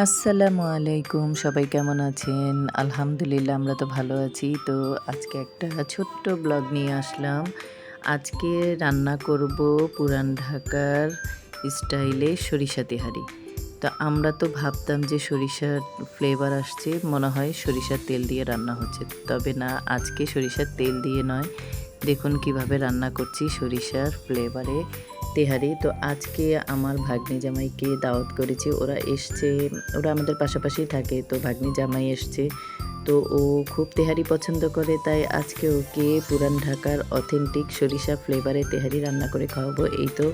আসসালামু আলাইকুম, সবাই কেমন আছেন? আলহামদুলিল্লাহ আমরা তো ভালো আছি। তো আজকে একটা ছোট্ট ব্লগ নিয়ে আসলাম। আজকে রান্না করব পুরান ঢাকার স্টাইলে সরিষা তেহারি। তো আমরা তো ভাবতাম যে সরিষার ফ্লেভার আসছে, মনে হয় সরিষার তেল দিয়ে রান্না হচ্ছে। তবে না, আজকে সরিষার তেল দিয়ে নয়। দেখুন কিভাবে রান্না করছি সরিষার ফ্লেভারে তেহারি। তো আজকে আমার ভাগ্নি জামাইকে দাওয়াত করেছি, ওরা এসছে, ওরা আমাদের পাশাপাশি থাকে। তো ভাগ্নি জামাই এসছে, তো ও খুব তেহারি পছন্দ করে, তাই আজকে ওকে পুরান ঢাকার অথেন্টিক সরিষা ফ্লেভারে তেহারি রান্না করে খাওয়াবো। এই তো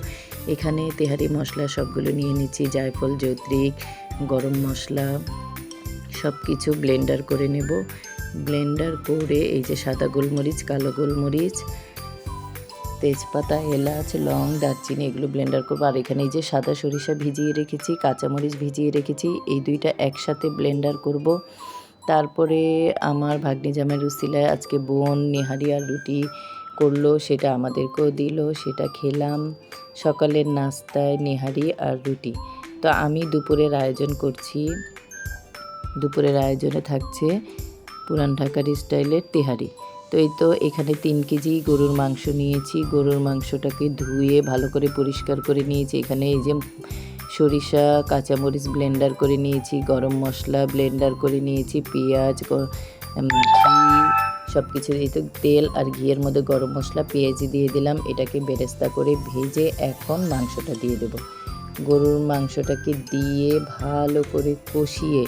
এখানে তেহারি মশলা সবগুলো নিয়ে নিচ্ছি, জায়ফল, জৈত্রিক, গরম মশলা সব কিছু ব্লেন্ডার করে নেব। ব্লেন্ডার করে এই যে সাদা গোলমরিচ, কালো গোলমরিচ, তেজপাতা, এলাচ, লং, দারচিনি এগুলো ব্লেন্ডার করবো। আর এখানে এই যে সাদা সরিষা ভিজিয়ে রেখেছি, কাঁচামরিচ ভিজিয়ে রেখেছি, এই দুইটা একসাথে ব্লেন্ডার করব। তারপরে আমার ভাগ্নি জামাইয়ের উসিলায় আজকে বোন নেহারি আর রুটি করলো, সেটা আমাদেরকেও দিল, সেটা খেলাম। সকালের নাস্তায় নেহারি আর রুটি। তো আমি দুপুরের আয়োজন করছি। দুপুরের আয়োজনে থাকছে পুরান ঢাকার স্টাইলের তেহারি। তো এই তো এখানে 3 কেজি গরুর মাংস নিয়েছি। গরুর মাংসটাকে ধুয়ে ভালো করে পরিষ্কার করে নিয়েছি। এখানে এই যে সরিষা, কাঁচামরিচ ব্লেন্ডার করে নিয়েছি, গরম মশলা ব্লেন্ডার করে নিয়েছি, পেঁয়াজ, ঘি সব কিছু, এই তো তেল আর ঘিয়ের মধ্যে গরম মশলা, পেঁয়াজি দিয়ে দিলাম। এটাকে বেরেস্তা করে ভেজে এখন মাংসটা দিয়ে দেব। গরুর মাংসটাকে দিয়ে ভালো করে কষিয়ে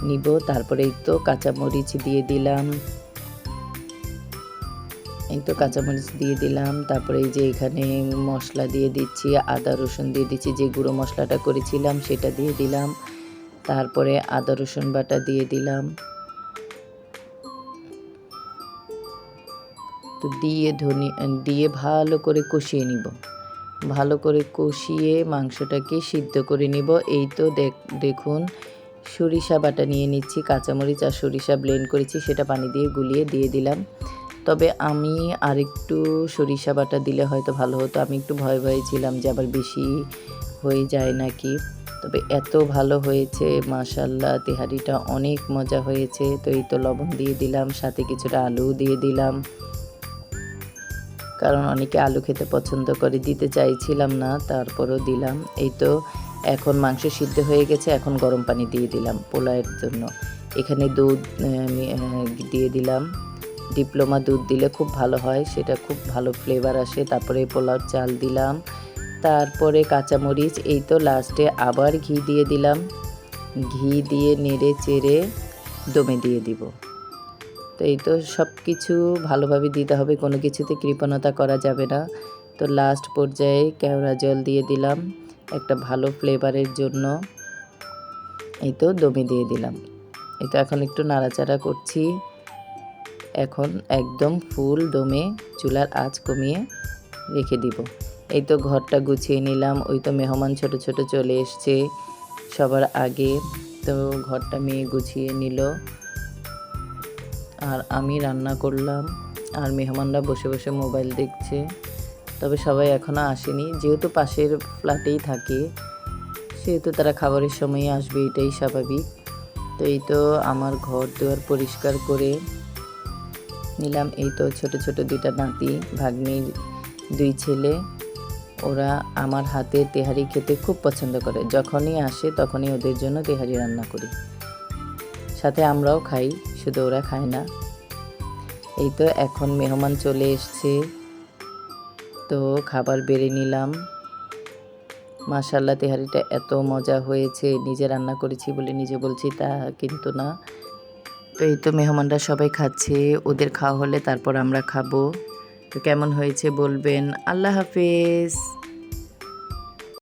নিব। তারপরে এই তো কাঁচামরিচ দিয়ে দিলাম, তারপরে এই যে এখানে মশলা দিয়ে দিচ্ছি, আদা রসুন দিয়ে দিচ্ছি, যে গুঁড়ো মশলাটা করেছিলাম সেটা দিয়ে দিলাম। তারপরে আদা রসুন বাটা দিয়ে দিলাম। তো দিয়ে ভালো করে কষিয়ে নিব। ভালো করে কষিয়ে মাংসটাকে সিদ্ধ করে নিব। এই তো দেখুন সরিষা বাটা নিয়ে নিচ্ছি, কাঁচামরিচ আর সরিষা ব্লেন্ড করেছি, সেটা পানি দিয়ে গুলিয়ে দিয়ে দিলাম। তবে আমি আরেকটু সরিষা বাটা দিলে হয়তো ভালো হতো। আমি একটু ভয়ে ছিলাম যে আবার বেশি হয়ে যায় নাকি। তবে এত ভালো হয়েছে মাশাআল্লাহ, তেহারিটা অনেক মজা হয়েছে। তো এই তো লবণ দিয়ে দিলাম, সাথে কিছুটা আলুও দিয়ে দিলাম, কারণ অনেকে আলু খেতে পছন্দ করে, দিতে চাইছিলাম না, তারপরও দিলাম। এই তো এখন মাংস সিদ্ধ হয়ে গেছে, এখন গরম পানি দিয়ে দিলাম পোলাওয়ের জন্য। এখানে দুধ দিয়ে দিলাম। ডিপ্লোমা দুধ দিলে খুব ভালো হয়, সেটা খুব ভালো ফ্লেভার আসে। তারপরে পোলাওর চাল দিলাম, তারপরে কাঁচামরিচ, এই তো লাস্টে আবার ঘি দিয়ে দিলাম। ঘি দিয়ে নেড়ে চেড়ে দমে দিয়ে দিব। তো এই তো সব কিছু ভালোভাবে দিতে হবে, কোনো কিছুতে কৃপণতা করা যাবে না। তো লাস্ট পর্যায়ে কেওড়া জল দিয়ে দিলাম একটা ভালো ফ্লেভারের জন্য। এই তো দমে দিয়ে দিলাম। এই তো এখন একটু নাড়াচাড়া করছি। এখন একদম ফুল দমে চুলার আঁচ কমিয়ে রেখে দিব। এই তো ঘরটা গুছিয়ে নিলাম। ওই তো মেহমান ছোট ছোট চলে এসছে সবার আগে। তো ঘরটা মেয়ে গুছিয়ে নিল, আর আমি রান্না করলাম, আর মেহমানরা বসে বসে মোবাইল দেখছে। তবে সবাই এখনও আসেনি, যেহেতু পাশের ফ্ল্যাটেই থাকে, সেহেতু তারা খাবারের সময়ই আসবে, এটাই স্বাভাবিক। তো এই তো আমার ঘর দুয়ার পরিষ্কার করে নিলাম। এই তো ছোট ছোট 2টা নাতি, ভাগ্নির 2 ছেলে, ওরা আমার হাতে তেহারি খেতে খুব পছন্দ করে। যখনই আসে তখনই ওদের জন্য তেহারি রান্না করি, সাথে আমরাও খাই, শুধু ওরা খায় না। এই তো এখন মেহমান চলে এসছে, তো খাবার বেড়ে নিলাম। মাশাআল্লাহ, তেহারিটা এত মজা হয়েছে, নিজে রান্না করেছি বলে নিজে বলছি তা কিন্তু না। তো এই তো মেহমানরা সবাই খাচ্ছে, ওদের খাওয়া হলে তারপর আমরা খাবো। তো কেমন হয়েছে বলবেন। আল্লাহ হাফেজ।